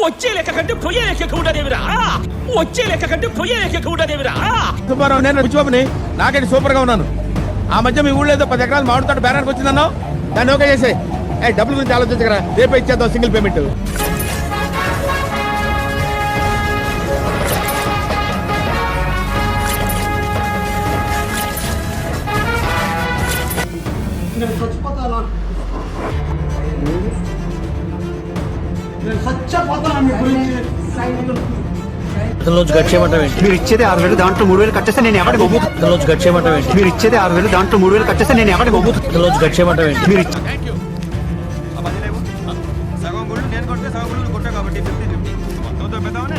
వచ్చే లెక్క కంటే పొయ్యే లెక్క ఉండదేవిరా. వచ్చే లెక్క కంటే పొయ్యే లెక్క ఉండదేవిరా. సుబ్బారావు, నేను బుచ్చిబాబుని. నాకంటే సూపర్ గా ఉన్నాను. ఆ మధ్య మీ ఊళ్ళో ఏదో 10 ఎకరాలు మామిడి తోట బేరానికి వచ్చిందన్నావు. దాన్ని ఓకే చేసే. డబ్బుల గురించి ఆలోచించగరా, రేపే ఇచ్చేద్దాం సింగిల్ పేమెంట్. మీరు ఇచ్చేది 6,000, దాంట్లో 3,000 కట్టేస్తే నేను ఎవరి మీరు ఇచ్చేది 6,000, దాంట్లో 3,000 కట్టేస్తే నేను ఎవరి మీరు సగం గుళ్ళు నేను కొట్టే సగం గుళ్ళు కొట్టా కాబట్టి 50-50 మొత్తం 9